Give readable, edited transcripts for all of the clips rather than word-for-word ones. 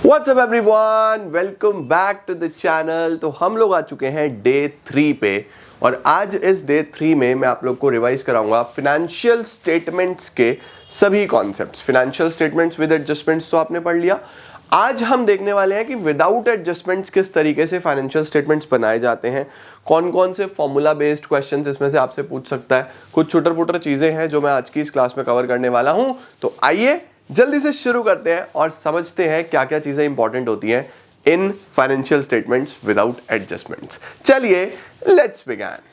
What's up everyone? Welcome back to the channel। तो हम लोग आ चुके हैं डे 3 पे और आज इस डे 3 में मैं आप लोग को रिवाइज कराऊंगा फिनेंशियल स्टेटमेंट्स के सभी concepts. Financial statements with adjustments तो आपने पढ़ लिया। आज हम देखने वाले हैं कि विदाउट एडजस्टमेंट्स किस तरीके से फाइनेंशियल स्टेटमेंट्स बनाए जाते हैं, कौन कौन से फॉर्मूला बेस्ड क्वेश्चंस इसमें से आपसे पूछ सकता है। कुछ छोटर पुटर चीजें हैं जो मैं आज की इस क्लास में कवर करने वाला हूं। तो आइए जल्दी से शुरू करते हैं और समझते हैं क्या क्या चीजें इंपॉर्टेंट होती हैं in financial statements without adjustments. चलिए लेट्स बिगिन।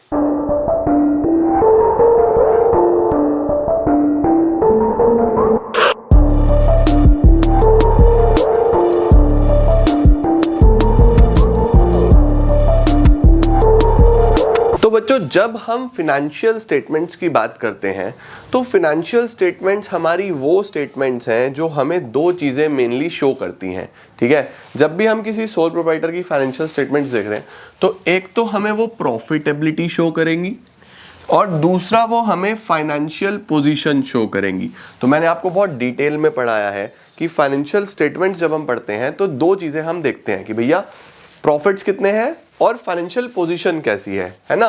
बच्चों, जब हम फिनेंशियल स्टेटमेंट्स की बात करते हैं तो फिनेंशियल स्टेटमेंट्स हमारी वो स्टेटमेंट्स हैं जो हमें दो चीजें मेनली शो करती हैं। ठीक है, जब भी हम किसी सोल प्रोप्राइटर की फाइनेंशियल स्टेटमेंट्स देख रहे हैं तो एक तो हमें वो प्रॉफिटेबिलिटी शो करेंगी और दूसरा वो हमें फाइनेंशियल पोजीशन शो करेंगी। तो मैंने आपको बहुत डिटेल में पढ़ाया है कि फाइनेंशियल स्टेटमेंट्स जब हम पढ़ते हैं तो दो चीजें हम देखते हैं कि भैया प्रॉफिट्स कितने हैं और फाइनेंशियल पोजीशन कैसी है ना।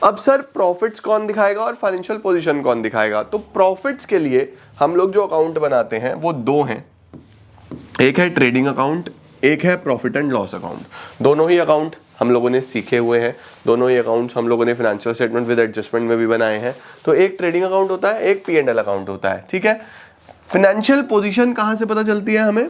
अब सर प्रॉफिट्स कौन दिखाएगा और फाइनेंशियल पोजीशन कौन दिखाएगा? तो प्रॉफिट्स के लिए हम लोग जो अकाउंट बनाते हैं वो दो हैं, एक है ट्रेडिंग अकाउंट, एक है प्रॉफिट एंड लॉस अकाउंट। दोनों ही अकाउंट हम लोगों ने सीखे हुए हैं, दोनों ही अकाउंट्स हम लोगों ने फाइनेंशियल स्टेटमेंट विद एडजस्टमेंट में भी बनाए हैं। तो एक ट्रेडिंग अकाउंट होता है, एक P&L अकाउंट होता है। ठीक है, फाइनेंशियल पोजीशन कहां से पता चलती है? हमें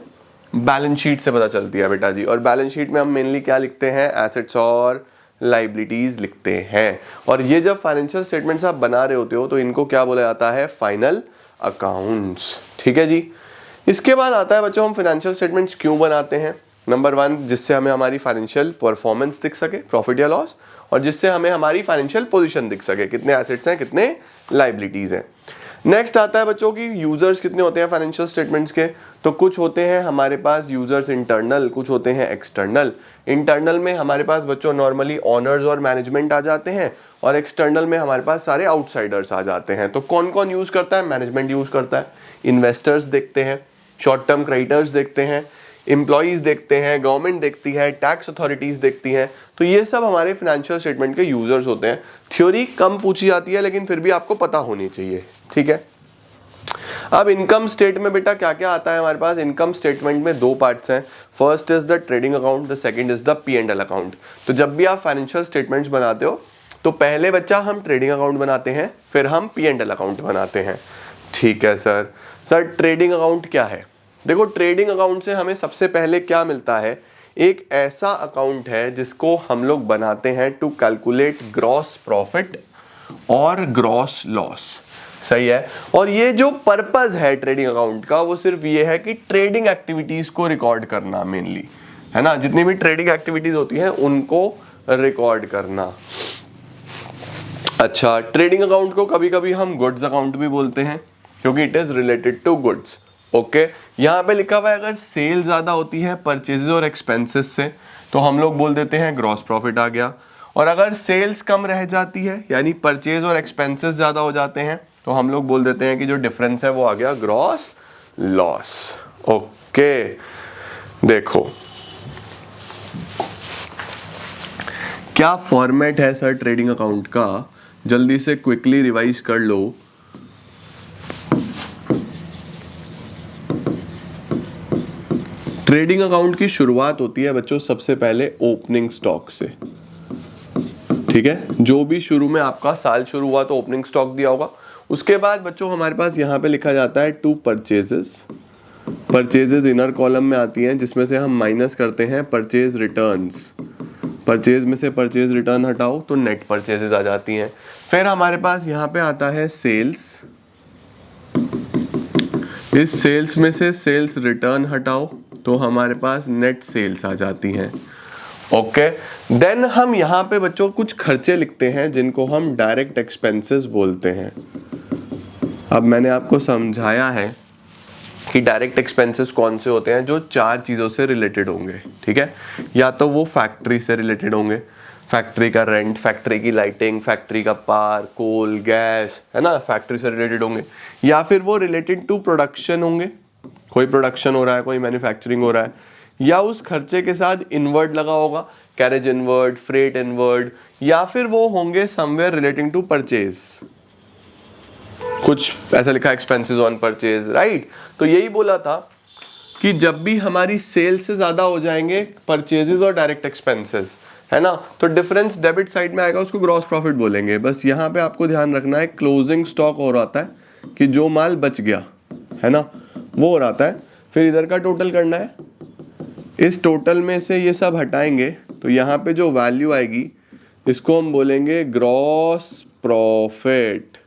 बैलेंस शीट से पता चलती है बेटा जी। और बैलेंस शीट में हम मेनली क्या लिखते हैं? एसेट्स और लाइबिलिटीज लिखते हैं। और ये जब फाइनेंशियल स्टेटमेंट्स आप बना रहे होते हो तो इनको क्या बोला जाता है? Final accounts. ठीक है जी। इसके बाद आता है बच्चों हम फाइनेंशियल स्टेटमेंट्स क्यों बनाते हैं। नंबर 1, जिससे हमें हमारी फाइनेंशियल परफॉर्मेंस दिख सके, प्रॉफिट या लॉस, और जिससे हमें हमारी फाइनेंशियल पोजीशन दिख सके, कितने एसेट्स हैं, कितने लाइबिलिटीज हैं। नेक्स्ट आता है बच्चों की यूजर्स कितने होते हैं फाइनेंशियल स्टेटमेंट्स के। तो कुछ होते हैं हमारे पास यूजर्स इंटरनल, कुछ होते हैं एक्सटर्नल। इंटरनल में हमारे पास बच्चों नॉर्मली ऑनर्स और मैनेजमेंट आ जाते हैं और एक्सटर्नल में हमारे पास सारे आउटसाइडर्स आ जाते हैं। तो कौन कौन यूज करता है? मैनेजमेंट यूज करता है, इन्वेस्टर्स देखते हैं, शॉर्ट टर्म क्रेडिटर्स देखते हैं, एम्प्लॉइज देखते हैं, गवर्नमेंट देखती है, टैक्स अथॉरिटीज देखती हैं। तो ये सब हमारे फाइनेंशियल स्टेटमेंट के यूजर्स होते हैं। थ्योरी कम पूछी जाती है लेकिन फिर भी आपको पता होनी चाहिए। ठीक है, अब इनकम स्टेट में बेटा क्या क्या आता है हमारे पास? इनकम स्टेटमेंट में दो पार्ट्स हैं। First is the trading account, the second is the P&L account. तो जब भी आप फाइनेंशियल स्टेटमेंट्स बनाते हो तो पहले बच्चा हम ट्रेडिंग अकाउंट बनाते हैं, फिर हम P&L अकाउंट बनाते हैं। ठीक है सर ट्रेडिंग अकाउंट क्या है? देखो, ट्रेडिंग अकाउंट से हमें सबसे पहले क्या मिलता है? एक ऐसा अकाउंट है जिसको हम लोग बनाते हैं टू कैलकुलेट ग्रॉस प्रॉफिट और ग्रॉस लॉस। सही है। और ये जो पर्पस है ट्रेडिंग अकाउंट का वो सिर्फ ये है कि ट्रेडिंग एक्टिविटीज को रिकॉर्ड करना मेनली, है ना। जितनी भी ट्रेडिंग एक्टिविटीज होती हैं उनको रिकॉर्ड करना। अच्छा, ट्रेडिंग अकाउंट को कभी कभी हम गुड्स अकाउंट भी बोलते हैं क्योंकि it is related to goods. Okay, यहाँ पे लिखा हुआ है अगर सेल ज्यादा होती है परचेजेस और एक्सपेंसेस से तो हम लोग बोल देते हैं ग्रॉस प्रॉफिट आ गया, और अगर सेल्स कम रह जाती है यानी परचेज और एक्सपेंसेस ज्यादा हो जाते हैं तो हम लोग बोल देते हैं कि जो डिफरेंस है वो आ गया ग्रॉस लॉस। ओके, देखो क्या फॉर्मेट है सर ट्रेडिंग अकाउंट का, जल्दी से क्विकली रिवाइज कर लो। ट्रेडिंग अकाउंट की शुरुआत होती है बच्चों सबसे पहले ओपनिंग स्टॉक से। ठीक है, जो भी शुरू में आपका साल शुरू हुआ तो ओपनिंग स्टॉक दिया होगा। उसके बाद बच्चों हमारे पास यहाँ पे लिखा जाता है टू परचेजेस इनर कॉलम में आती हैं जिसमें से हम माइनस करते हैं परचेज रिटर्न्स। परचेज में से परचेज रिटर्न हटाओ तो नेट परचेजेस आ जाती हैं। फिर हमारे पास यहाँ पे आता है सेल्स, इस सेल्स में से सेल्स रिटर्न हटाओ तो हमारे पास नेट सेल्स आ जाती हैं। ओके, देन हम यहाँ पे बच्चों कुछ खर्चे लिखते हैं जिनको हम डायरेक्ट एक्सपेंसेस बोलते हैं। अब मैंने आपको समझाया है कि डायरेक्ट एक्सपेंसेस कौन से होते हैं, जो 4 चीज़ों से रिलेटेड होंगे। ठीक है, या तो वो फैक्ट्री से रिलेटेड होंगे, फैक्ट्री का रेंट, फैक्ट्री की लाइटिंग, फैक्ट्री का पावर, कोल, गैस, है ना, फैक्ट्री से रिलेटेड होंगे। या फिर वो रिलेटेड टू प्रोडक्शन होंगे, कोई प्रोडक्शन हो रहा है, कोई मैन्युफैक्चरिंग हो रहा है। या उस खर्चे के साथ इनवर्ड लगा होगा, कैरेज इनवर्ड, फ्रेट इनवर्ड, या फिर वो होंगे समवेयर रिलेटिंग टू परचेज, कुछ ऐसा लिखा एक्सपेंसेस ऑन परचेज, राइट। तो यही बोला था कि जब भी हमारी सेल से ज्यादा हो जाएंगे परचेजेस और डायरेक्ट एक्सपेंसेस, है ना, तो डिफरेंस डेबिट साइड में आएगा, उसको ग्रॉस प्रॉफिट बोलेंगे। बस यहाँ पे आपको ध्यान रखना है क्लोजिंग स्टॉक और आता है कि जो माल बच गया, है ना, वो और आता है। फिर इधर का टोटल करना है, इस टोटल में से ये सब हटाएंगे तो यहाँ पे जो वैल्यू आएगी इसको हम बोलेंगे ग्रॉस प्रॉफिट।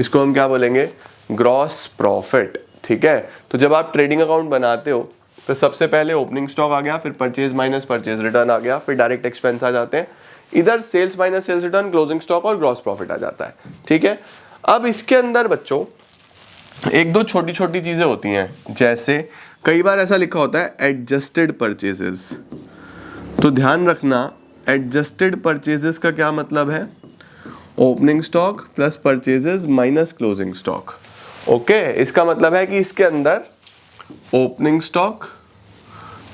इसको हम क्या बोलेंगे? ग्रॉस प्रॉफिट, ठीक है। तो जब आप ट्रेडिंग अकाउंट बनाते हो तो सबसे पहले ओपनिंग स्टॉक आ गया, फिर परचेज माइनस परचेज रिटर्न आ गया, फिर डायरेक्ट एक्सपेंस आ जाते हैं, इधर sales minus sales return, closing stock और ग्रॉस प्रॉफिट आ जाता है, ठीक है। अब इसके अंदर बच्चों एक दो छोटी छोटी चीजें होती हैं, जैसे कई बार ऐसा लिखा होता है एडजस्टेड परचेजेस। तो ध्यान रखना एडजस्टेड परचेजेस का क्या मतलब है? Opening stock plus purchases minus closing stock. Okay, इसका मतलब है कि इसके अंदर opening stock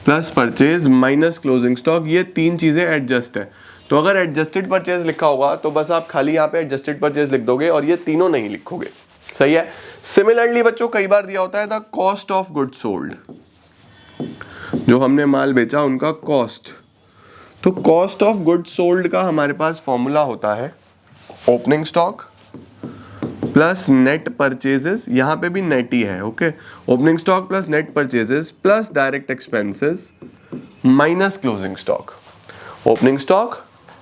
plus purchase minus closing stock, ये तीन चीजें एडजस्ट है। तो अगर एडजस्टेड परचेज लिखा होगा तो बस आप खाली यहाँ पे एडजस्टेड परचेज लिख दोगे और ये तीनों नहीं लिखोगे, सही है। सिमिलरली बच्चों कई बार दिया होता है the cost of good sold, जो हमने माल बेचा उनका कॉस्ट। तो कॉस्ट ऑफ गुड सोल्ड का हमारे पास फॉर्मूला होता है opening stock plus net purchases, यहां पे भी नेट ही है, okay. Opening stock plus net purchases plus direct expenses minus closing stock. Opening stock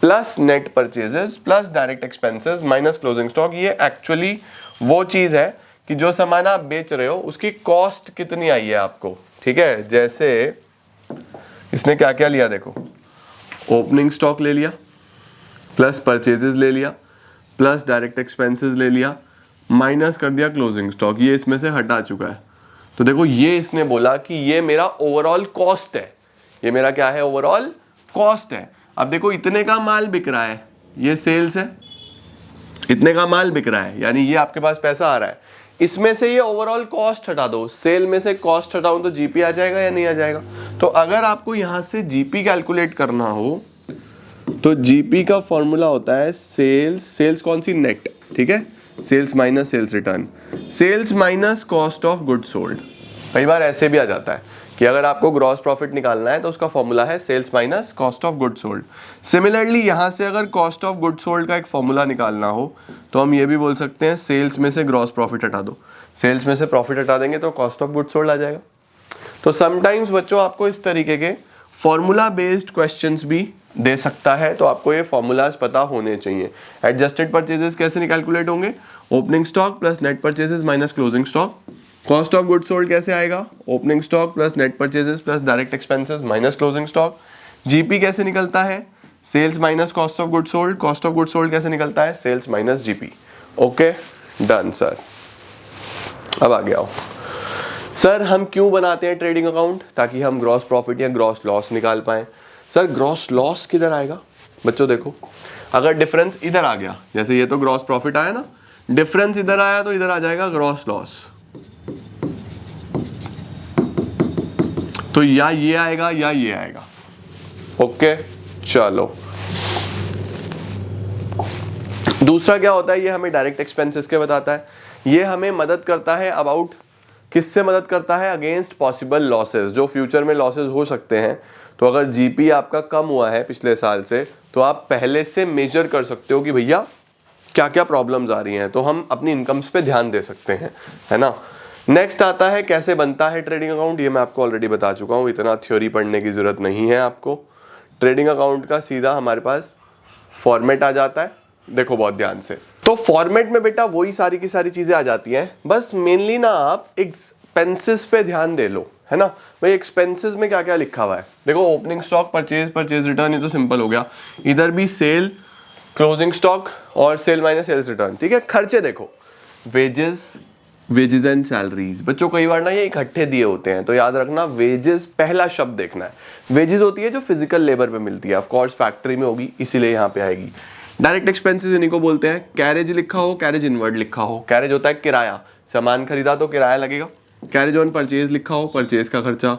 plus net purchases plus direct expenses minus closing stock. ये actually वो चीज है कि जो सामान आप बेच रहे हो उसकी कॉस्ट कितनी आई है आपको, ठीक है। जैसे इसने क्या क्या लिया, देखो ओपनिंग स्टॉक ले लिया प्लस परचेजेस ले लिया प्लस डायरेक्ट एक्सपेंसेस ले लिया माइनस कर दिया क्लोजिंग स्टॉक, ये इसमें से हटा चुका है। तो देखो ये इसने बोला कि ये मेरा ओवरऑल कॉस्ट है, ये मेरा क्या है? ओवरऑल कॉस्ट है। अब देखो इतने का माल बिक रहा है, ये सेल्स है, इतने का माल बिक रहा है यानी ये आपके पास पैसा आ रहा है, इसमें से ये ओवरऑल कॉस्ट हटा दो, सेल में से कॉस्ट हटाऊं तो जीपी आ जाएगा या नहीं आ जाएगा? तो अगर आपको यहां से जीपी कैलकुलेट करना हो तो जीपी का फॉर्मूला होता है सेल्स, सेल्स कौन सी? नेट, ठीक है, sales minus sales return, sales minus cost of good sold. कई बार ऐसे भी आ जाता है कि अगर आपको ग्रॉस प्रॉफिट निकालना है तो उसका फॉर्मूला है sales minus cost of good sold. Similarly यहां से अगर कॉस्ट ऑफ गुड सोल्ड का एक फॉर्मूला निकालना हो तो हम ये भी बोल सकते हैं सेल्स में से ग्रॉस प्रॉफिट हटा दो, सेल्स में से प्रॉफिट हटा देंगे तो कॉस्ट ऑफ गुड सोल्ड आ जाएगा। तो समटाइम्स बच्चों आपको इस तरीके के फॉर्मूला बेस्ड क्वेश्चंस भी दे सकता है, तो आपको ये फॉर्मूलाज पता होने चाहिए। एडजस्टेड परचेजेस कैसे कैलकुलेट होंगे? Opening stock plus net purchases minus closing stock. Cost of good sold कैसे आएगा? Opening stock plus net purchases plus direct expenses minus closing stock. GP कैसे निकलता है? Sales minus cost of good sold. Cost of good sold कैसे निकलता है? Sales minus GP. Okay done sir. अब आगे आओ सर, हम क्यों बनाते हैं ट्रेडिंग अकाउंट? ताकि हम ग्रॉस प्रॉफिट या ग्रॉस लॉस निकाल पाए। सर ग्रॉस लॉस किधर आएगा? बच्चों देखो अगर डिफरेंस इधर आ गया, जैसे ये तो ग्रॉस प्रॉफिट आया ना, डिफरेंस इधर आया तो इधर आ जाएगा ग्रॉस लॉस। तो या ये आएगा या ये आएगा। ओके चलो, दूसरा क्या होता है? ये हमें डायरेक्ट एक्सपेंसेस के बताता है। ये हमें मदद करता है अबाउट, किससे मदद करता है? अगेंस्ट पॉसिबल लॉसेस, जो फ्यूचर में लॉसेस हो सकते हैं। तो अगर जीपी आपका कम हुआ है पिछले साल से तो आप पहले से मेजर कर सकते हो कि भैया क्या क्या प्रॉब्लम्स आ रही हैं, तो हम अपनी इनकम्स पे ध्यान दे सकते हैं, है ना। नेक्स्ट आता है कैसे बनता है ट्रेडिंग अकाउंट। ये मैं आपको ऑलरेडी बता चुका हूँ, इतना थ्योरी पढ़ने की जरूरत नहीं है आपको। ट्रेडिंग अकाउंट का सीधा हमारे पास फॉर्मेट आ जाता है, देखो बहुत ध्यान से। तो फॉर्मेट में बेटा वही सारी की सारी चीजें आ जाती हैं, बस मेनली ना आप एक्सपेंसेस पे ध्यान दे लो, है ना। भाई एक्सपेंसेस में क्या क्या लिखा हुआ है? देखो opening stock, purchase, purchase return, ये तो सिंपल हो गया। इधर भी सेल, क्लोजिंग स्टॉक और सेल माइनस सेल्स रिटर्न, ठीक है। खर्चे देखो वेजेस, वेजेस एंड सैलरीज। बच्चों कई बार ना ये इकट्ठे दिए होते हैं, तो याद रखना वेजेस पहला शब्द देखना है। वेजेस होती है जो फिजिकल लेबर पे मिलती है, ऑफ कोर्स फैक्ट्री में होगी इसीलिए यहाँ पे आएगी। डायरेक्ट एक्सपेंसेस इन्हीं को बोलते हैं। कैरेज लिखा हो, कैरेज इनवर्ड लिखा हो। कैरेज होता है किराया, सामान खरीदा तो किराया लगेगा, कैरेज ऑन परचेज लिखा हो, परचेज का खर्चा।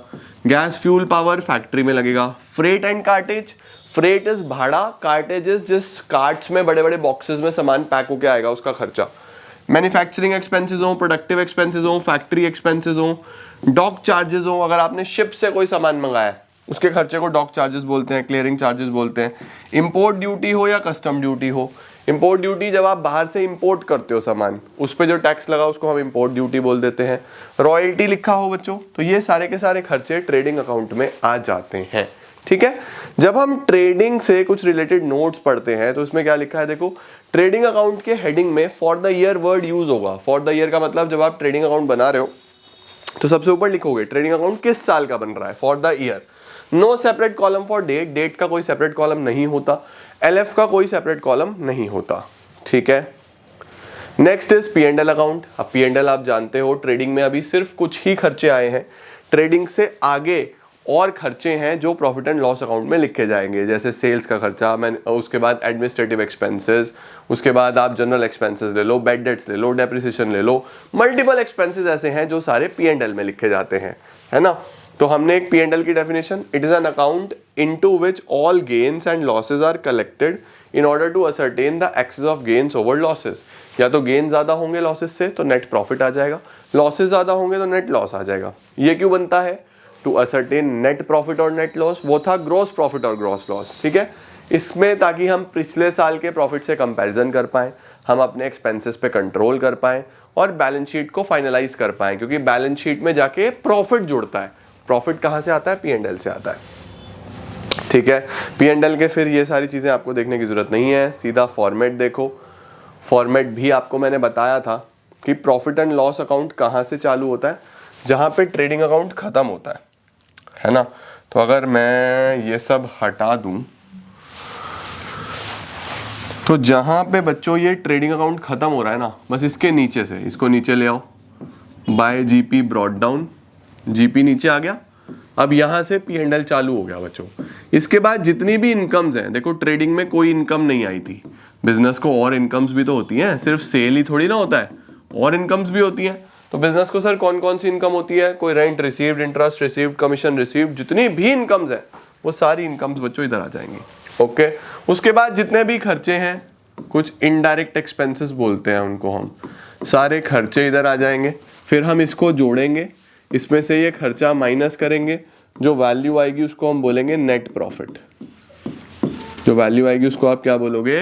गैस फ्यूल पावर फैक्ट्री में लगेगा। Freight and cartridge, freight is भाड़ा, कार्टेज इज जिस कार्ट्स में बड़े बड़े बॉक्सेस में सामान पैक होके आएगा उसका खर्चा। मैन्युफैक्चरिंग एक्सपेंसेस हो, प्रोडक्टिव एक्सपेंसेस हो, फैक्ट्री एक्सपेंसेस हो, डॉक चार्जेस हो, अगर आपने शिप से कोई सामान मंगाया उसके खर्चे को डॉक चार्जेस बोलते हैं, क्लियरिंग चार्जेस बोलते हैं। इंपोर्ट ड्यूटी हो या कस्टम ड्यूटी हो, इंपोर्ट ड्यूटी जब आप बाहर से इंपोर्ट करते हो सामान, उस पर जो टैक्स लगा उसको हम इंपोर्ट ड्यूटी बोल देते हैं। रॉयल्टी लिखा हो बच्चों, तो ये सारे के सारे खर्चे ट्रेडिंग अकाउंट में आ जाते हैं। ठीक है, जब हम ट्रेडिंग से कुछ रिलेटेड नोट्स पढ़ते हैं तो इसमें क्या लिखा है देखो, ट्रेडिंग अकाउंट के हेडिंग में for the year word use होगा। फॉर द ईयर का मतलब जब आप ट्रेडिंग अकाउंट बना रहे हो तो सबसे ऊपर लिखोगे ट्रेडिंग अकाउंट किस साल का बन रहा है, for the year. No separate column for date, date का कोई सेपरेट कॉलम नहीं होता, एलएफ का कोई सेपरेट कॉलम नहीं होता। ठीक है, next is P and L account. अब पी एंड एल आप जानते हो ट्रेडिंग में अभी सिर्फ कुछ ही खर्चे आए हैं, ट्रेडिंग से आगे और खर्चे हैं जो प्रॉफिट एंड लॉस अकाउंट में लिखे जाएंगे, जैसे सेल्स का खर्चा, उसके बाद एडमिनिस्ट्रेटिव एक्सपेंसेस, उसके बाद आप जनरल एक्सपेंसेस ले लो, बैड डेट्स ले लो, डेप्रिसिएशन ले लो, मल्टीपल एक्सपेंसेस ऐसे हैं जो सारे पी एंड एल में लिखे जाते हैं, है ना। तो हमने एक पी एंड एल की definition, it is an account into which all gains and losses are collected in order to ascertain the excess of gains over losses. या तो गेन ज्यादा होंगे लॉसेस से तो नेट प्रॉफिट आ जाएगा, लॉसेस ज्यादा होंगे तो नेट लॉस आ जाएगा। ये क्यों बनता है, टू असरटेन नेट प्रॉफिट और नेट लॉस, वो था ग्रॉस प्रॉफिट और ग्रॉस लॉस। ठीक है, इसमें ताकि हम पिछले साल के प्रॉफिट से कंपैरिजन कर पाएं, हम अपने एक्सपेंसेस पे कंट्रोल कर पाएं और बैलेंस शीट को फाइनलाइज कर पाएं, क्योंकि बैलेंस शीट में जाके प्रॉफिट जुड़ता है। प्रॉफिट कहां से आता है, पी एंड एल से आता है। ठीक है, पी एंड एल के फिर ये सारी चीजें आपको देखने की जरूरत नहीं है, सीधा फॉर्मेट देखो। फॉर्मेट भी आपको मैंने बताया था कि प्रॉफिट एंड लॉस अकाउंट कहां से चालू होता है, जहां पे ट्रेडिंग अकाउंट खत्म होता है ना। तो अगर मैं ये सब हटा दूं तो जहां पे बच्चों ये ट्रेडिंग अकाउंट खत्म हो रहा है ना, बस इसके नीचे से इसको नीचे ले आओ, bye GP brought down, GP नीचे आ गया। अब यहां से पी एंड एल चालू हो गया बच्चों। इसके बाद जितनी भी इनकम्स हैं, देखो ट्रेडिंग में कोई इनकम नहीं आई थी, बिजनेस को और इनकम्स भी तो होती हैं, सिर्फ सेल ही थोड़ी ना होता है, और इनकम्स भी होती हैं। तो बिजनेस को सर कौन कौन सी इनकम होती है, कोई rent received, interest received, commission received, जितनी भी इनकम्स है वो सारी इनकम्स बच्चों इधर आ जाएंगी। ओके, उसके बाद जितने भी खर्चे हैं, कुछ इनडायरेक्ट एक्सपेंसेस बोलते हैं उनको हम, सारे खर्चे इधर आ जाएंगे। फिर हम इसको जोड़ेंगे, इसमें से ये खर्चा माइनस करेंगे, जो वैल्यू आएगी उसको हम बोलेंगे नेट प्रॉफिट। जो वैल्यू आएगी उसको आप क्या बोलोगे,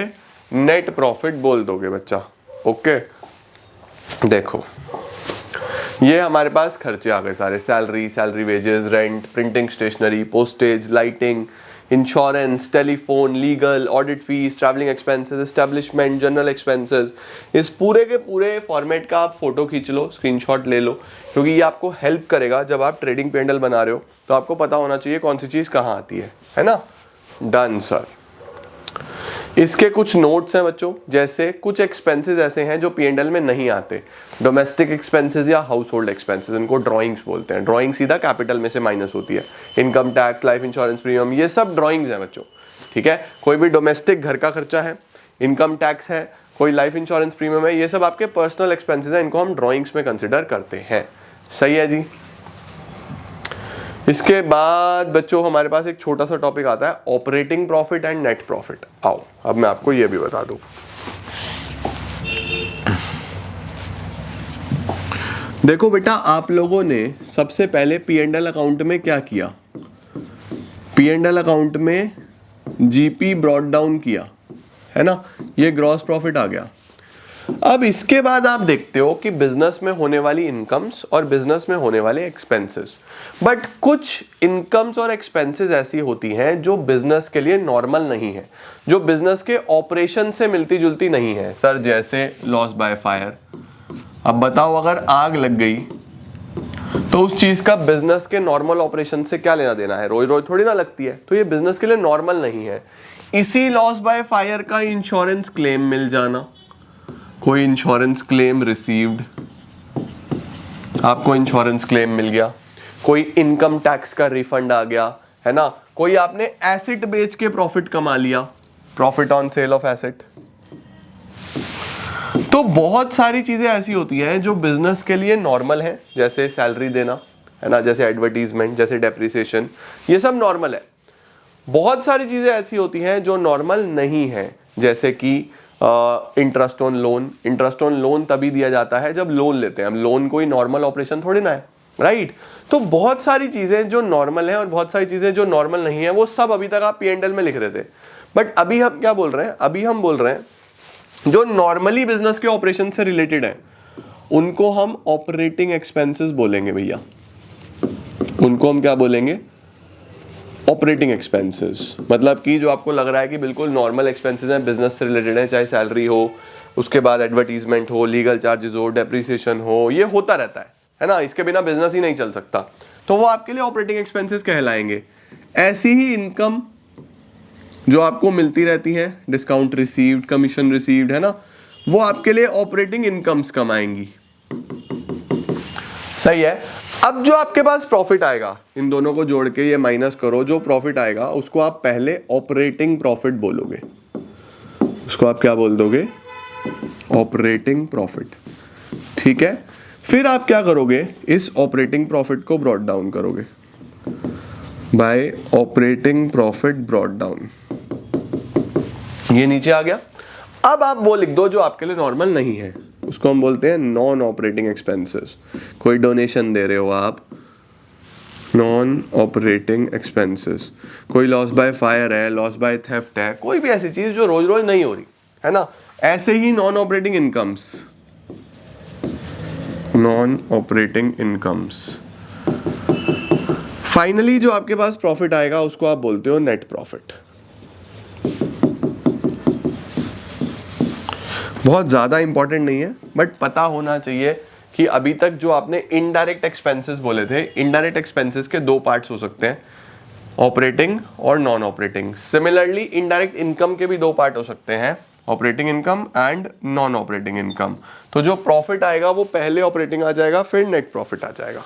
नेट प्रॉफिट बोल दोगे बच्चा। ओके, देखो ये हमारे पास खर्चे आ गए सारे, salary, salary wages, rent, printing stationery, postage, lighting, insurance, telephone, legal, audit fees, travelling expenses, establishment, general expenses. इस पूरे के पूरे फॉर्मेट का आप फोटो खींच लो, स्क्रीनशॉट ले लो, क्योंकि ये आपको हेल्प करेगा जब आप ट्रेडिंग पी एंड एल बना रहे हो, तो आपको पता होना चाहिए कौन सी चीज कहाँ आती है ना। Done sir. इसके कुछ नोट्स हैं बच्चों, जैसे कुछ एक्सपेंसेस ऐसे हैं जो पी एंड एल में नहीं आते, डोमेस्टिक एक्सपेंसेस या हाउस होल्ड एक्सपेंसेस, इनको ड्राइंग्स बोलते हैं। ड्राइंग सीधा कैपिटल में से माइनस होती है। Income tax, life insurance premium, ये सब ड्राइंग्स हैं बच्चों। ठीक है, कोई भी डोमेस्टिक घर का खर्चा है, इनकम टैक्स है, कोई लाइफ इंश्योरेंस प्रीमियम है, ये सब आपके पर्सनल एक्सपेंसेस हैं, इनको हम ड्राइंग्स में कंसिडर करते हैं। सही है जी। इसके बाद बच्चों हमारे पास एक छोटा सा टॉपिक आता है operating profit and net profit. आओ अब मैं आपको ये भी बता दूं। देखो बेटा, आप लोगों ने सबसे पहले पी एंड एल अकाउंट में क्या किया, पी एंड एल अकाउंट में जीपी ब्रॉट डाउन किया, है ना, ये ग्रॉस प्रॉफिट आ गया। अब इसके बाद आप देखते हो कि बिजनेस में होने वाली इनकम्स और बिजनेस में होने वाले एक्सपेंसेस, बट कुछ इनकम्स और एक्सपेंसेस ऐसी होती हैं जो बिजनेस के लिए नॉर्मल नहीं है, जो बिजनेस के ऑपरेशन से मिलती जुलती नहीं है। सर जैसे लॉस बाय फायर, अब बताओ अगर आग लग गई तो उस चीज का बिजनेस के नॉर्मल ऑपरेशन से क्या लेना देना है, रोज रोज थोड़ी ना लगती है, तो ये बिजनेस के लिए नॉर्मल नहीं है। इसी लॉस बाय फायर का इंश्योरेंस क्लेम मिल जाना, कोई इंश्योरेंस क्लेम रिसीव्ड, आपको इंश्योरेंस क्लेम मिल गया, कोई इनकम टैक्स का रिफंड आ गया, है ना, कोई आपने एसेट बेच के प्रॉफिट कमा लिया, profit on sale of asset. तो तो बहुत सारी चीजें ऐसी होती हैं जो बिजनेस के लिए नॉर्मल है, जैसे सैलरी देना, है ना, जैसे एडवर्टीजमेंट, जैसे डेप्रिसिएशन, ये सब नॉर्मल है। बहुत सारी चीजें ऐसी होती हैं जो नॉर्मल नहीं है, जैसे कि interest on loan. Interest on loan तभी दिया जाता है जब लोन लेते हैं, हम लोन कोई नॉर्मल ऑपरेशन थोड़ी ना है, राइट। तो बहुत सारी चीजें जो नॉर्मल है और बहुत सारी चीजें जो नॉर्मल नहीं है, वो सब अभी तक आप P&L में लिख रहे थे। बट अभी हम क्या बोल रहे हैं, अभी हम बोल रहे हैं जो नॉर्मली बिजनेस के ऑपरेशन से रिलेटेड है उनको हम ऑपरेटिंग एक्सपेंसेस बोलेंगे भैया। उनको हम क्या बोलेंगे, ऑपरेटिंग एक्सपेंसेस। मतलब कि जो आपको लग रहा है कि बिल्कुल नॉर्मल एक्सपेंसेस हैं, बिजनेस से रिलेटेड है, चाहे सैलरी हो, उसके बाद एडवर्टीजमेंट हो, लीगल चार्जेस हो, डेप्रिसिएशन हो, ये होता रहता है ना, इसके बिना बिजनेस ही नहीं चल सकता, तो वो आपके लिए ऑपरेटिंग एक्सपेंसेस कहलाएंगे। ऐसी ही इनकम जो आपको मिलती रहती है, डिस्काउंट रिसीव्ड, कमीशन रिसीव्ड, है ना, वो आपके लिए ऑपरेटिंग इनकम्स कमाएंगी। सही है। अब जो आपके पास प्रॉफिट आएगा, इन दोनों को जोड़ के ये माइनस करो, जो प्रॉफिट आएगा उसको आप पहले ऑपरेटिंग प्रॉफिट बोलोगे। उसको आप क्या बोल दोगे, ऑपरेटिंग प्रॉफिट, ठीक है। फिर आप क्या करोगे, इस ऑपरेटिंग प्रॉफिट को ब्रॉट डाउन करोगे bye operating profit brought down, ये नीचे आ गया। अब आप वो लिख दो जो आपके लिए नॉर्मल नहीं है, उसको हम बोलते हैं नॉन ऑपरेटिंग एक्सपेंसेस। कोई डोनेशन दे रहे हो आप, नॉन ऑपरेटिंग एक्सपेंसेस। कोई लॉस बाय फायर है, लॉस बाय थेफ्ट है, कोई भी ऐसी चीज जो रोज रोज नहीं हो रही है ना, ऐसे ही non operating incomes, non operating incomes. Finally जो आपके पास प्रॉफिट आएगा उसको आप बोलते हो नेट प्रॉफिट। बहुत ज़्यादा इंपॉर्टेंट नहीं है, बट पता होना चाहिए कि अभी तक जो आपने इनडायरेक्ट एक्सपेंसेस बोले थे, इनडायरेक्ट एक्सपेंसेस के दो पार्ट्स हो सकते हैं, ऑपरेटिंग और non operating. Similarly indirect income के भी दो पार्ट हो सकते हैं, operating income and non operating income. तो जो प्रॉफिट आएगा वो पहले ऑपरेटिंग आ जाएगा, फिर नेट प्रॉफिट आ जाएगा।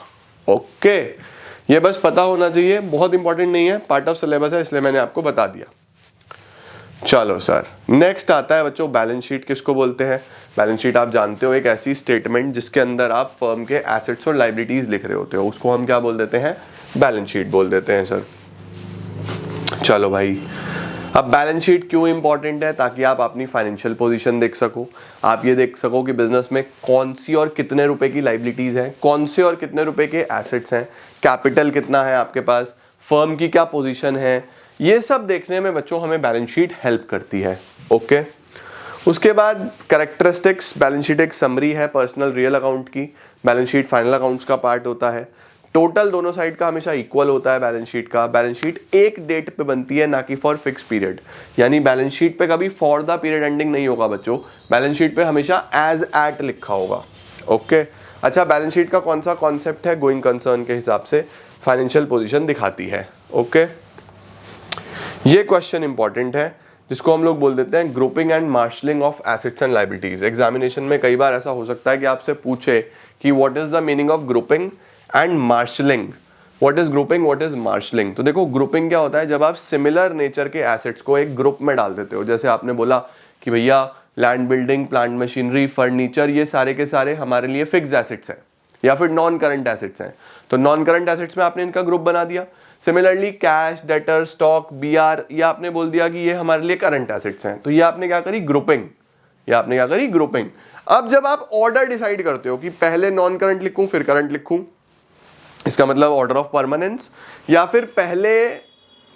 ओके, ये बस पता होना चाहिए, बहुत इंपॉर्टेंट नहीं है, पार्ट ऑफ सिलेबस है, इसलिए मैंने आपको बता दिया। चलो सर, नेक्स्ट आता है बच्चों बैलेंस शीट। किसको बोलते हैं, बैलेंस शीट आप जानते हो, एक ऐसी स्टेटमेंट जिसके अंदर आप फर्म के एसेट्स और लायबिलिटीज लिख रहे होते हो, उसको हम क्या बोल देते हैं, बैलेंस शीट बोल देते हैं सर। चलो भाई, अब बैलेंस शीट क्यों इंपॉर्टेंट है, ताकि आप अपनी फाइनेंशियल पोजीशन देख सको, आप ये देख सको कि बिजनेस में कौन सी और कितने रुपए की लायबिलिटीज हैं, कौन से और कितने रुपए के एसेट्स हैं, कैपिटल कितना है आपके पास, फर्म की क्या पोजीशन है, ये सब देखने में बच्चों हमें बैलेंस शीट हेल्प करती है। ओके, उसके बाद कैरेक्टरिस्टिक्स, बैलेंस शीट एक समरी है पर्सनल रियल अकाउंट की, बैलेंस शीट फाइनल अकाउंट्स का पार्ट होता है, टोटल दोनों साइड का हमेशा इक्वल होता है बैलेंस शीट का, बैलेंस शीट एक डेट पे बनती है ना कि फॉर फिक्स पीरियड, यानी बैलेंस शीट पे कभी फॉर द पीरियड एंडिंग नहीं होगा बच्चों, बैलेंस शीट पे हमेशा एज एट लिखा होगा। ओके, अच्छा, बैलेंस शीट का कौन सा कॉन्सेप्ट है, गोइंग कंसर्न के हिसाब से फाइनेंशियल पोजीशन दिखाती है। ओके, ये क्वेश्चन इंपॉर्टेंट है जिसको हम लोग बोल देते हैं grouping and marshalling of assets and liabilities. Examination में कई बार ऐसा हो सकता है कि आपसे पूछे कि what is the meaning of grouping and marshalling, what is grouping, what is marshalling. तो देखो, ग्रुपिंग क्या होता है, जब आप सिमिलर नेचर के एसेट्स को एक ग्रुप में डाल देते हो, जैसे आपने बोला कि भैया land, building, plant machinery, furniture, ये सारे के सारे हमारे लिए फिक्स एसेट्स हैं या फिर नॉन करंट एसेट्स हैं, तो नॉन करंट एसेट्स में आपने इनका ग्रुप बना दिया। Similarly cash, debtor, stock, BR, ये आपने बोल दिया कि ये हमारे लिए करंट एसेट्स हैं, तो ये आपने क्या करी, ग्रुपिंग, ये आपने क्या करी, ग्रुपिंग। अब जब आप ऑर्डर डिसाइड करते हो कि पहले नॉन करंट लिखूं फिर करंट लिखूं, इसका मतलब ऑर्डर ऑफ परमानेंस, या फिर पहले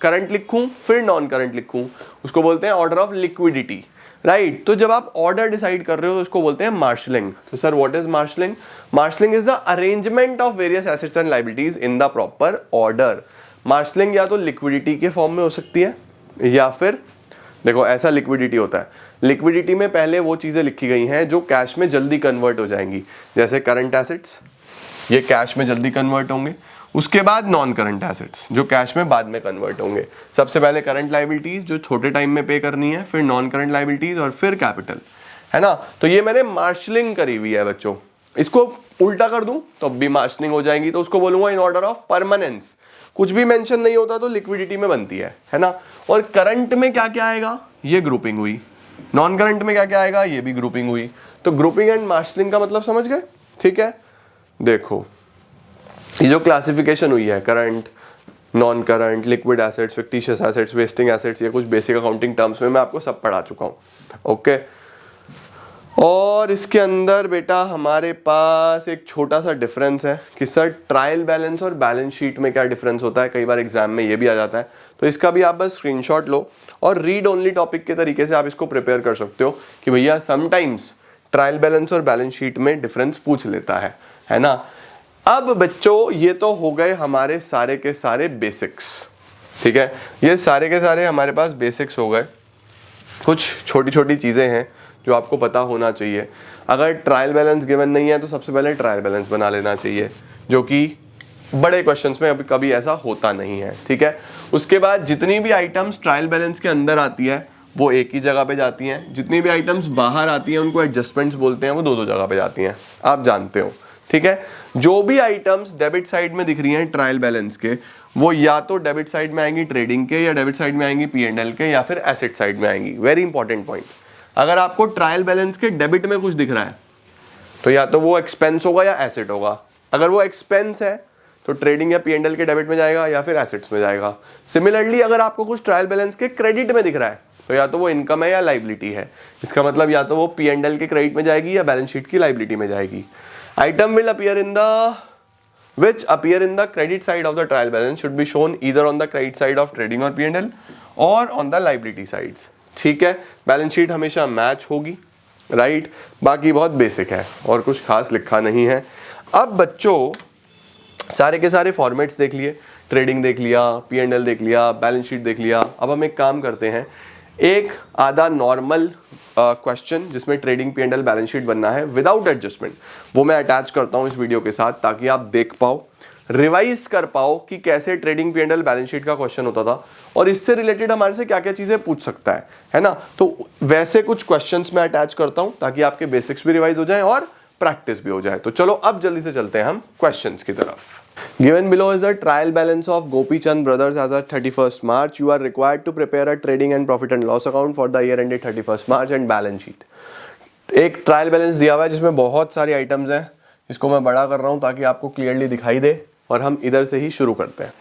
करंट लिखूं फिर नॉन करंट लिखूं, उसको बोलते हैं ऑर्डर ऑफ लिक्विडिटी, राइट। तो जब आप ऑर्डर डिसाइड कर रहे हो तो उसको बोलते हैं मार्शलिंग। तो sir what is marshalling, marshalling is the arrangement of various assets and liabilities in the proper order. Marshalling या तो लिक्विडिटी के फॉर्म में हो सकती है, या फिर देखो ऐसा लिक्विडिटी होता है, लिक्विडिटी में पहले वो चीजें लिखी गई हैं जो कैश में जल्दी कन्वर्ट हो जाएंगी, जैसे करंट एसेट्स, ये कैश में जल्दी कन्वर्ट होंगे, उसके बाद नॉन करंट एसेट्स जो कैश में बाद में कन्वर्ट होंगे। सबसे पहले करंट लायबिलिटीज जो छोटे टाइम में पे करनी है, फिर नॉन करंट लायबिलिटीज और फिर कैपिटल, है ना। तो ये मैंने मार्शलिंग करी हुई है बच्चों, इसको उल्टा कर दूं तो भी मार्शलिंग हो जाएंगी, तो उसको बोलूंगा इन ऑर्डर ऑफ परमानेंस। कुछ भी मेंशन नहीं होता तो लिक्विडिटी में बनती है ना। और करंट में क्या क्या आएगा, ये ग्रुपिंग हुई, नॉन करंट में क्या क्या आएगा, ये भी ग्रुपिंग हुई। तो ग्रुपिंग एंड मार्शलिंग का मतलब समझ गए, ठीक है। देखो ये जो क्लासिफिकेशन हुई है, current, non current, liquid assets, fictitious assets, wasting assets, ये कुछ बेसिक अकाउंटिंग टर्म्स में मैं आपको सब पढ़ा चुका हूँ, ओके। और इसके अंदर बेटा हमारे पास एक छोटा सा डिफरेंस है कि सर ट्रायल बैलेंस और बैलेंस शीट में क्या डिफरेंस होता है, कई बार एग्जाम में ये भी आ जाता है। तो इसका भी आप बस स्क्रीनशॉट लो और रीड ओनली टॉपिक के तरीके से आप इसको प्रिपेयर कर सकते हो कि भैया समटाइम्स ट्रायल बैलेंस और बैलेंस शीट में डिफरेंस पूछ लेता है ना। अब बच्चों ये तो हो गए हमारे सारे के सारे बेसिक्स, ठीक है, ये सारे के सारे हमारे पास बेसिक्स हो गए। कुछ छोटी छोटी चीज़ें हैं जो आपको पता होना चाहिए। अगर ट्रायल बैलेंस गिवन नहीं है तो सबसे पहले ट्रायल बैलेंस बना लेना चाहिए, जो कि बड़े क्वेश्चंस में अभी कभी ऐसा होता नहीं है, ठीक है। उसके बाद जितनी भी आइटम्स ट्रायल बैलेंस के अंदर आती है वो एक ही जगह पे जाती हैं, जितनी भी आइटम्स बाहर आती हैं उनको एडजस्टमेंट्स बोलते हैं, वो दो दो जगह पे जाती हैं, आप जानते हो, ठीक है। जो भी आइटम्स डेबिट साइड में दिख रही हैं ट्रायल बैलेंस के, वो या तो डेबिट साइड में आएंगी ट्रेडिंग के, या डेबिट साइड में आएंगी P&L के, या फिर एसेट साइड में आएंगी। वेरी इंपॉर्टेंट पॉइंट, अगर आपको ट्रायल बैलेंस के डेबिट में कुछ दिख रहा है तो या तो वो एक्सपेंस होगा या एसेट होगा। अगर वो एक्सपेंस है तो ट्रेडिंग या P&L के डेबिट में जाएगा या फिर एसेट्स में जाएगा। सिमिलरली अगर आपको कुछ ट्रायल बैलेंस के क्रेडिट में दिख रहा है तो या तो वो इनकम है या लाइबिलिटी है। इसका मतलब या तो वो P&L के क्रेडिट में जाएगी या बैलेंस शीट की लाइबिलिटी में जाएगी। Item will appear in the which appear in the credit side of the trial balance should be shown either on the credit side of trading or P&L or on the liability sides, ठीक है। Balance sheet हमेशा match होगी, right. बाकी बहुत basic है और कुछ खास लिखा नहीं है। अब बच्चों सारे के सारे फॉर्मेट्स देख लिए, ट्रेडिंग देख लिया, P&L देख लिया, बैलेंस शीट देख लिया। अब हम एक काम करते हैं, एक आधा नॉर्मल क्वेश्चन जिसमें ट्रेडिंग P&L बैलेंस शीट बनना है विदाउट एडजस्टमेंट, वो मैं अटैच करता हूं इस वीडियो के साथ, ताकि आप देख पाओ, रिवाइज कर पाओ कि कैसे ट्रेडिंग P&L बैलेंस शीट का क्वेश्चन होता था और इससे रिलेटेड हमारे से क्या क्या चीजें पूछ सकता है ना। तो वैसे कुछ क्वेश्चंस मैं अटैच करता हूं ताकि आपके बेसिक्स भी रिवाइज हो जाए और प्रैक्टिस भी हो जाए। तो चलो अब जल्दी से चलते हैं हम क्वेश्चंस की तरफ। Given below is the trial balance of Gopi Chand Brothers as of 31st March. You are required to prepare a trading and profit and loss account for the year ended 31st March and balance sheet. एक trial balance दिया हुआ है जिसमें बहुत सारी items हैं, इसको मैं बड़ा कर रहा हूं ताकि आपको क्लियरली दिखाई दे और हम इधर से ही शुरू करते हैं,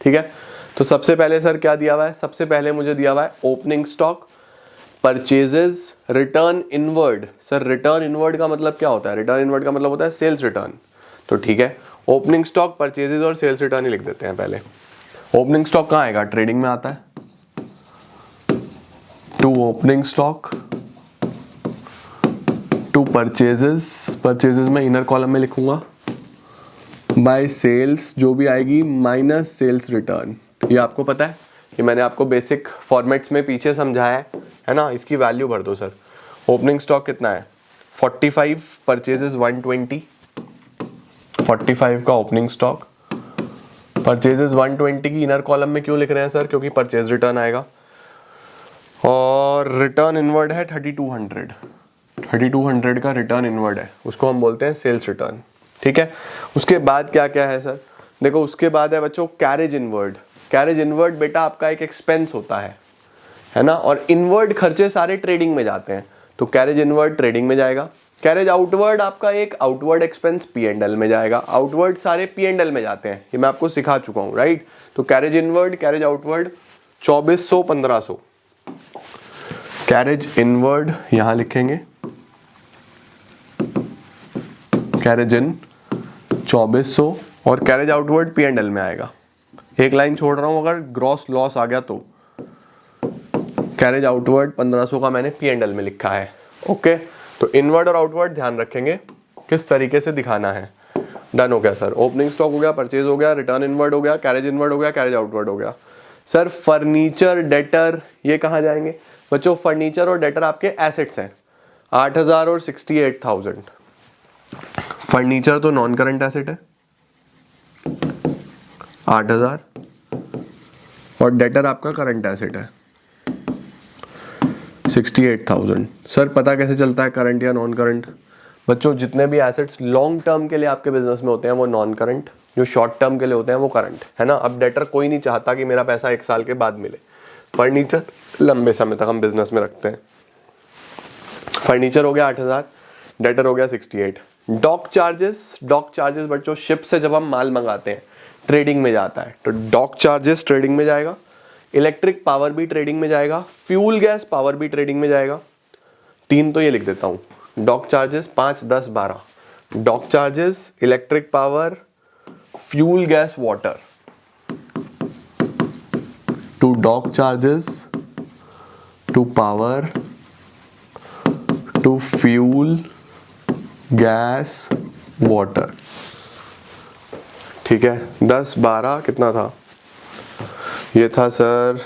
ठीक है। तो सबसे पहले सर क्या दिया हुआ है, सबसे पहले मुझे दिया हुआ है opening stock, purchases, return inward. Sir return inward का मतलब क्या होता है, रिटर्न इनवर्ड का मतलब होता है सेल्स रिटर्न। तो ठीक है, ओपनिंग स्टॉक, परचेजेस और सेल्स रिटर्न ही लिख देते हैं पहले। ओपनिंग स्टॉक कहाँ आएगा, ट्रेडिंग में आता है, to opening stock, to purchases, purchases में इनर कॉलम में लिखूंगा, बाय सेल्स जो भी आएगी माइनस सेल्स रिटर्न। ये आपको पता है कि मैंने आपको बेसिक फॉर्मेट्स में पीछे समझाया है ना। इसकी वैल्यू भर दो सर। ओपनिंग स्टॉक कितना है 45, परचेजेस 120, 45 का ओपनिंग स्टॉक, परचेजेस 120 की इनर कॉलम में क्यों लिख रहे हैं सर, क्योंकि परचेज रिटर्न आएगा। और रिटर्न इनवर्ड है 3200, 3200 का रिटर्न इनवर्ड है, उसको हम बोलते हैं सेल्स रिटर्न, ठीक है। उसके बाद क्या क्या है सर, देखो उसके बाद है बच्चों कैरेज इनवर्ड। कैरेज इनवर्ड बेटा आपका एक एक्सपेंस होता है ना, और इनवर्ड खर्चे सारे ट्रेडिंग में जाते हैं, तो कैरेज इनवर्ड ट्रेडिंग में जाएगा। कैरेज आउटवर्ड आपका एक आउटवर्ड एक्सपेंस P&L में जाएगा। आउटवर्ड सारे P&L में जाते हैं, ये मैं आपको सिखा चुका हूं, राइट। तो carriage inward, carriage outward 2400, 1500। Carriage inward यहां लिखेंगे, कैरेज इन 2400 और कैरेज आउटवर्ड P&L में आएगा। एक लाइन छोड़ रहा हूं, अगर ग्रॉस लॉस आ गया तो कैरेज आउटवर्ड 1500 का मैंने P&L में लिखा है, ओके। तो इनवर्ड और आउटवर्ड ध्यान रखेंगे किस तरीके से दिखाना है। डन हो गया सर, ओपनिंग स्टॉक हो गया, परचेज हो गया, रिटर्न इनवर्ड हो गया, कैरेज इनवर्ड हो गया, कैरेज आउटवर्ड हो गया। सर फर्नीचर, डेटर ये कहाँ जाएंगे बच्चों, फर्नीचर और डेटर आपके एसेट्स हैं, 8000 और 68,000। फर्नीचर तो नॉन करंट एसेट है 8000 और डेटर आपका करंट एसेट है 68,000। सर पता कैसे चलता है करंट या नॉन करंट, बच्चों जितने भी एसेट्स लॉन्ग टर्म के लिए आपके बिजनेस में होते हैं वो नॉन करंट, जो शॉर्ट टर्म के लिए होते हैं वो करंट, है ना। अब डेटर कोई नहीं चाहता कि मेरा पैसा 1 साल के बाद मिले, फर्नीचर लंबे समय तक हम बिजनेस में रखते हैं। फर्नीचर हो गया 8000, डेटर हो गया 68। डॉक चार्जेस, डॉक चार्जेस बच्चों शिप से जब हम माल मंगाते हैं ट्रेडिंग में जाता है, तो डॉक चार्जेस ट्रेडिंग में जाएगा। इलेक्ट्रिक पावर भी ट्रेडिंग में जाएगा, फ्यूल गैस पावर भी ट्रेडिंग में जाएगा। 3 तो ये लिख देता हूं, dock charges 5, 10, 12। Dock charges, electric power, fuel gas water. To dock charges, to power, to fuel gas water. ठीक है, 10, 12 कितना था? ये था सर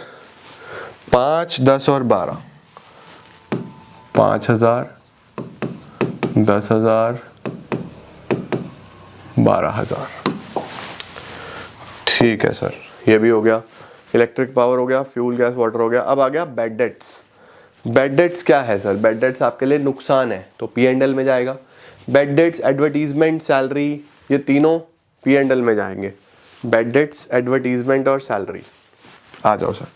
5, 10 और 12, 5,000, 10,000, 12,000। ठीक है सर, ये भी हो गया। इलेक्ट्रिक पावर हो गया, फ्यूल गैस वाटर हो गया। अब आ गया बैड डेट्स। बैड डेट्स क्या है सर? बैड डेट्स आपके लिए नुकसान है, तो P&L में जाएगा। बैड डेट्स, एडवर्टीजमेंट, सैलरी, ये तीनों P&L में जाएंगे। बैड डेट्स, एडवर्टीजमेंट और सैलरी। आ जाओ sir.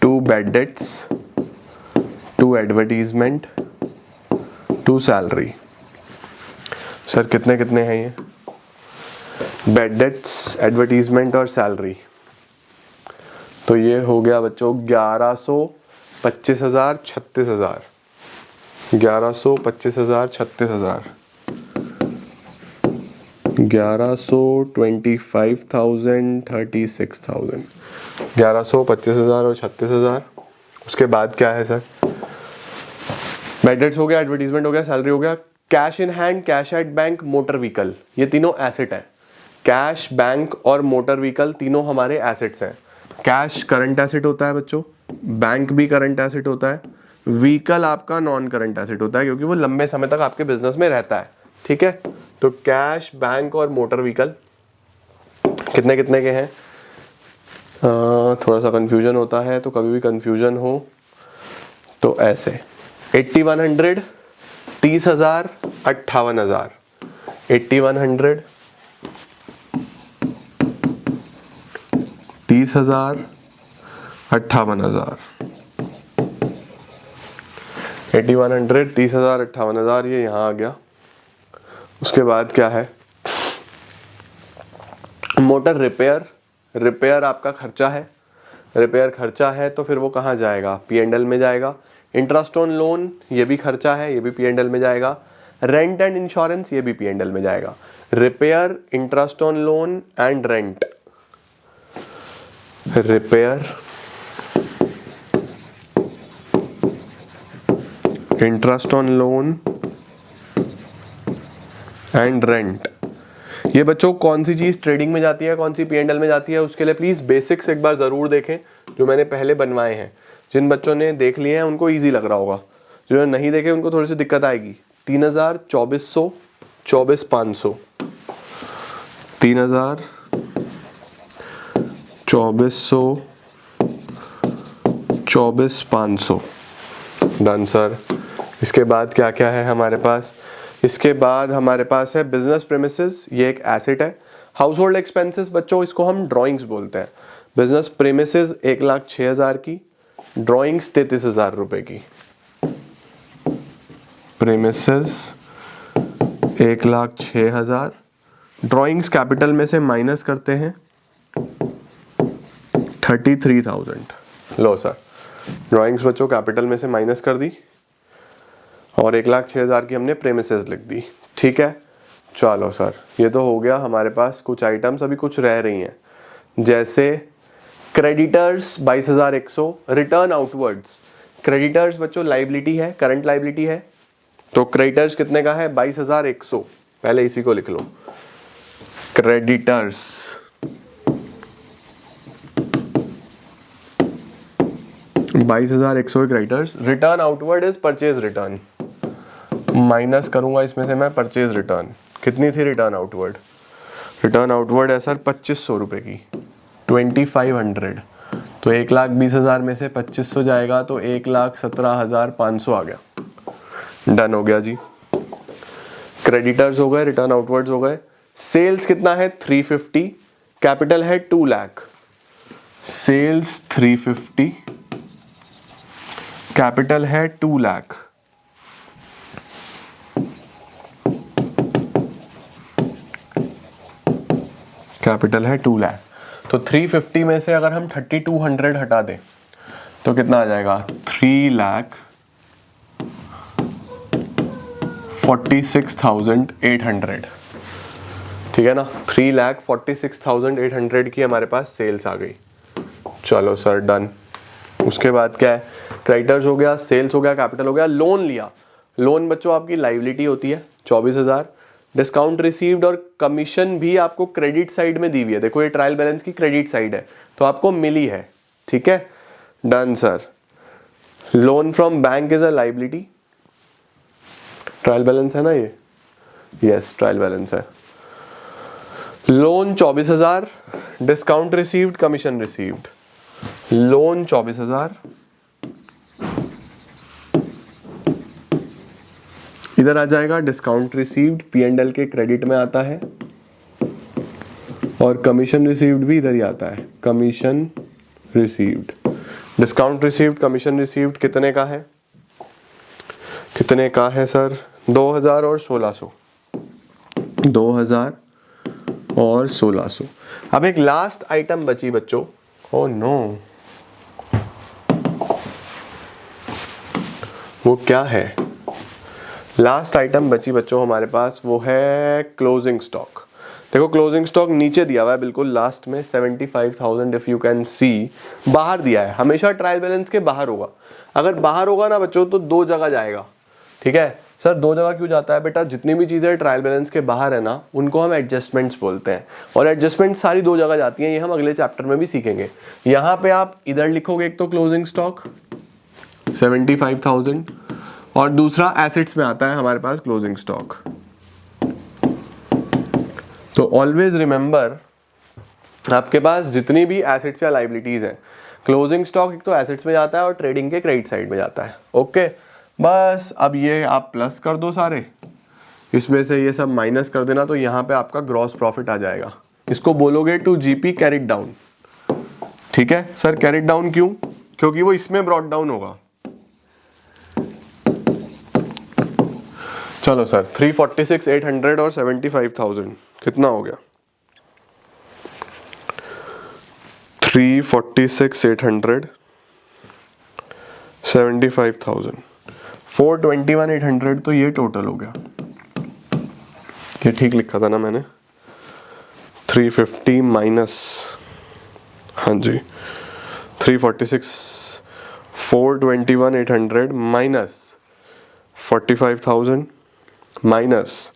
2 bad debts, 2 advertisement, 2 salary. Sir कितने कितने हैं ये? बैड डेट्स, एडवर्टीजमेंट और सैलरी, तो ये हो गया बच्चों 1100, 25,000, 36,000। 1100, 25,000, 36,000। 1100, 25,000, 36,000। 1100, 25,000 और 36,000। उसके बाद क्या है सर? बैड डेट्स हो गया, एडवर्टीजमेंट हो गया, सैलरी हो गया। Cash in hand, cash at bank, motor vehicle, ये तीनों एसेट है। कैश, बैंक और मोटर व्हीकल तीनों हमारे एसेट्स हैं। कैश करंट एसेट होता है बच्चों, बैंक भी करंट एसेट होता है, व्हीकल आपका नॉन करंट एसेट होता है क्योंकि वो लंबे समय तक आपके बिजनेस में रहता है। ठीक है, तो कैश, बैंक और मोटर व्हीकल कितने कितने के हैं? थोड़ा सा कंफ्यूजन होता है, तो कभी भी कंफ्यूजन हो तो ऐसे 8100, 30,000, 58,000। 8100, 30,000, 58,000। 8100, 30,000, 58,000, ये यहाँ आ गया। उसके बाद क्या है? मोटर रिपेयर, रिपेयर आपका खर्चा है। रिपेयर खर्चा है तो फिर वो कहाँ जाएगा? P&L में जाएगा। इंटरेस्ट ऑन लोन, ये भी खर्चा है, ये भी P&L में जाएगा। रेंट एंड इंश्योरेंस, ये भी P&L में जाएगा। Repair, interest on loan and rent. Repair, interest on loan and rent. ये बच्चों कौन सी चीज ट्रेडिंग में जाती है, कौन सी P&L में जाती है, उसके लिए प्लीज बेसिक्स एक बार जरूर देखें जो मैंने पहले बनवाए हैं। जिन बच्चों ने देख लिए हैं उनको इजी लग रहा होगा, जो नहीं देखे उनको थोड़ी सी दिक्कत आएगी। 3,000, 2,400, 24,500। 3,000, 2,400, 24,500। Done sir. इसके बाद क्या क्या है हमारे पास? इसके बाद हमारे पास है बिजनेस प्रेमिसेस, ये एक एसेट है। हाउस होल्ड एक्सपेंसेस बच्चों, इसको हम ड्राइंग्स बोलते हैं। बिजनेस प्रेमिसेस 1,06,000 की, ड्राइंग्स 33,000 रुपए की। प्रेमिसेस 1,06,000, ड्राइंग्स कैपिटल में से माइनस करते हैं 33,000। लो सर, ड्राइंग्स बच्चों कैपिटल में से माइनस कर दी और 1,06,000 की हमने प्रेमिसेस लिख दी। ठीक है, चलो सर, ये तो हो गया हमारे पास कुछ आइटम्स। अभी कुछ रह रही हैं, जैसे क्रेडिटर्स 22,100, रिटर्न आउटवर्ड्स। क्रेडिटर्स बच्चों लाइबिलिटी है, करंट लाइबिलिटी है, तो क्रेडिटर्स कितने का है? 22,100। पहले इसी को लिख लो, creditors. $22,100 creditors. Return outward is purchase return, minus करूंगा इसमें से मैं परचेज रिटर्न। कितनी थी रिटर्न आउटवर्ड? रिटर्न आउटवर्ड है सर 2,500 रुपए की, 2,500। तो 1,20,000 में से 2,500 जाएगा तो 1,17,500 आ गया। डन हो गया जी। क्रेडिटर्स हो गए, रिटर्न आउटवर्ड्स हो गए। सेल्स कितना है? 350, कैपिटल है 2 लाख। सेल्स 350, कैपिटल है 2 लाख। कैपिटल है 2 लाख। तो 350 में से अगर हम 3200 हटा दें तो कितना आ जाएगा, 3,46,800। ठीक है ना, 3,46,800 की हमारे पास सेल्स आ गई। चलो सर डन। उसके बाद क्या है, क्रेडिटर्स हो गया, सेल्स हो गया, कैपिटल हो गया, लोन लिया। लोन बच्चों आपकी लाइबिलिटी होती है 24,000। डिस्काउंट रिसीव्ड और कमीशन भी आपको क्रेडिट साइड में दी हुई है। देखो ये ट्रायल बैलेंस की क्रेडिट साइड है तो आपको मिली है। ठीक है, done sir. Loan from bank is a liability, trial balance है ना ये, यस ट्रायल बैलेंस है। Loan 24,000, discount received, commission received. Loan 24,000, इधर आ जाएगा डिस्काउंट रिसीव्ड, P&L के क्रेडिट में आता है, और कमीशन रिसीव्ड भी इधर ही आता है, commission received. Discount received, commission received कितने का है, कितने का है सर, 2,000 और 1,600, 2,000 और 1,600। अब एक लास्ट आइटम बची बच्चों, ओ नो, वो क्या है, लास्ट आइटम बची बच्चों हमारे पास, वो है क्लोजिंग स्टॉक। देखो क्लोजिंग स्टॉक नीचे दिया हुआ है बिल्कुल लास्ट में 75,000, इफ यू कैन सी, बाहर दिया है, हमेशा ट्रायल बैलेंस के बाहर होगा। अगर बाहर होगा ना बच्चों तो दो जगह जाएगा। ठीक है सर, दो जगह क्यों जाता है बेटा, जितनी भी चीजें ट्रायल बैलेंस के बाहर है ना उनको हम एडजस्टमेंट्स बोलते हैं, और एडजस्टमेंट सारी दो जगह जाती हैं, ये हम अगले चैप्टर में भी सीखेंगे। यहाँ पे आप इधर लिखोगे एक तो क्लोजिंग स्टॉक 75,000, और दूसरा एसेट्स में आता है हमारे पास क्लोजिंग स्टॉक। तो ऑलवेज रिमेंबर, आपके पास जितनी भी एसेट्स या लाइबिलिटीज हैं, क्लोजिंग स्टॉक एक तो एसेट्स में जाता है और ट्रेडिंग के क्रेडिट साइड में जाता है। ओके, बस अब ये आप प्लस कर दो सारे, इसमें से ये सब माइनस कर देना, तो यहाँ पे आपका ग्रॉस प्रॉफिट आ जाएगा। इसको बोलोगे टू जीपी कैरिड डाउन। ठीक है सर, कैरिड डाउन क्यों, क्योंकि वो इसमें ब्रॉट डाउन होगा। चलो सर, 346,800 और 75,000 कितना हो गया, 346,800, 75,000, 421,800, तो ये टोटल हो गया। ये ठीक लिखा था ना मैंने, 350 माइनस, हाँ जी 346, 421,800 minus 45,000 minus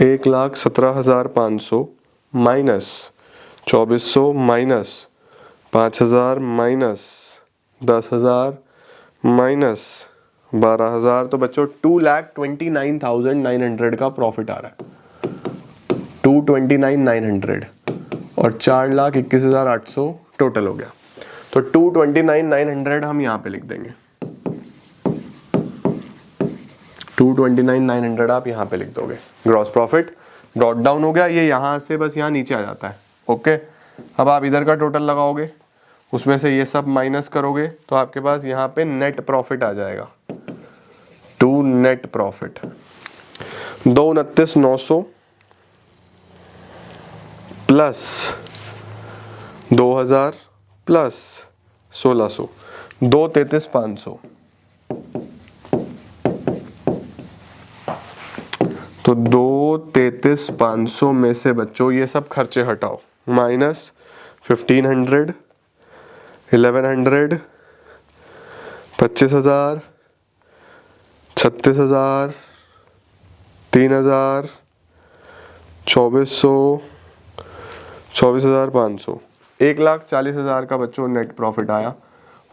1,17,500 minus 2,400 minus 5,000 minus 10,000 minus 12,000, तो बच्चों 2,29,900 का प्रॉफिट आ रहा है, 229,900, और 4,21,800 टोटल हो गया। तो 229,900 हम यहाँ पे लिख देंगे, 229,900 आप यहाँ पे लिख दोगे। ग्रॉस प्रॉफिट डॉट डाउन हो गया, ये यहाँ से बस यहाँ नीचे आ जाता है। ओके, अब आप इधर का टोटल लगाओगे, उसमें से ये सब माइनस करोगे, तो आपके पास यहाँ पे नेट प्रॉफिट आ जाएगा, to net profit 229,900 plus 2,000 plus 1,600, 2,33,500। तो 2,33,500 में से बच्चों ये सब खर्चे हटाओ, माइनस 1,500, 1,100, 25,000, 36,000, 3,000, 2,400, 24,500, 1,40,000 का बच्चों नेट प्रॉफिट आया।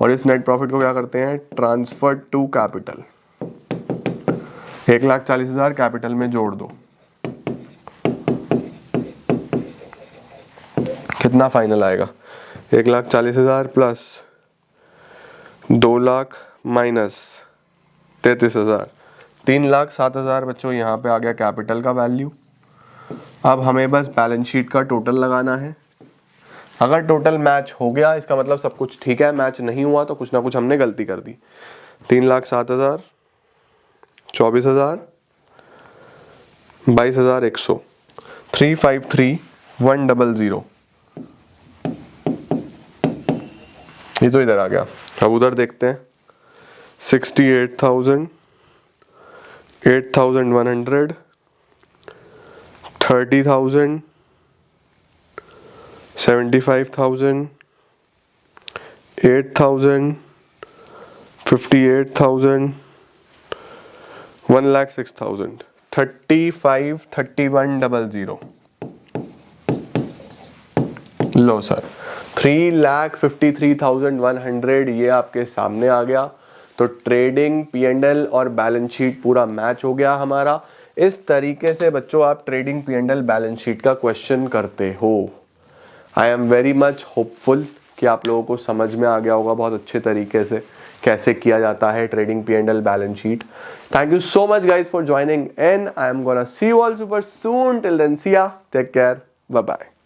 और इस नेट प्रॉफिट को क्या करते हैं, ट्रांसफर टू कैपिटल। 1,40,000 कैपिटल में जोड़ दो, कितना फाइनल आएगा, 1,40,000 प्लस 2 लाख माइनस 33,000, 3,07,000 बच्चों यहाँ पे आ गया कैपिटल का वैल्यू। अब हमें बस बैलेंस शीट का टोटल लगाना है। अगर टोटल मैच हो गया इसका मतलब सब कुछ ठीक है, मैच नहीं हुआ तो कुछ ना कुछ हमने गलती कर दी। 3,07,000, 24,000, 22,100, 353 100। ये तो इधर आ गया। अब उधर देखते हैं 68,000, 8,100, 30,000, 75,000, 8,000, 58,000, 1,06,000, 35, 3100। लो सर 3,53,100 ये आपके सामने आ गया। तो ट्रेडिंग, P&L और बैलेंस शीट पूरा मैच हो गया हमारा। इस तरीके से बच्चों आप ट्रेडिंग, P&L, बैलेंस शीट का क्वेश्चन करते हो। I am very much hopeful कि आप लोगों को समझ में आ गया होगा बहुत अच्छे तरीके से कैसे किया जाता है trading, P&L, balance sheet. Thank you so much guys for joining and I am gonna see you all super soon. Till then see ya, take care, bye bye.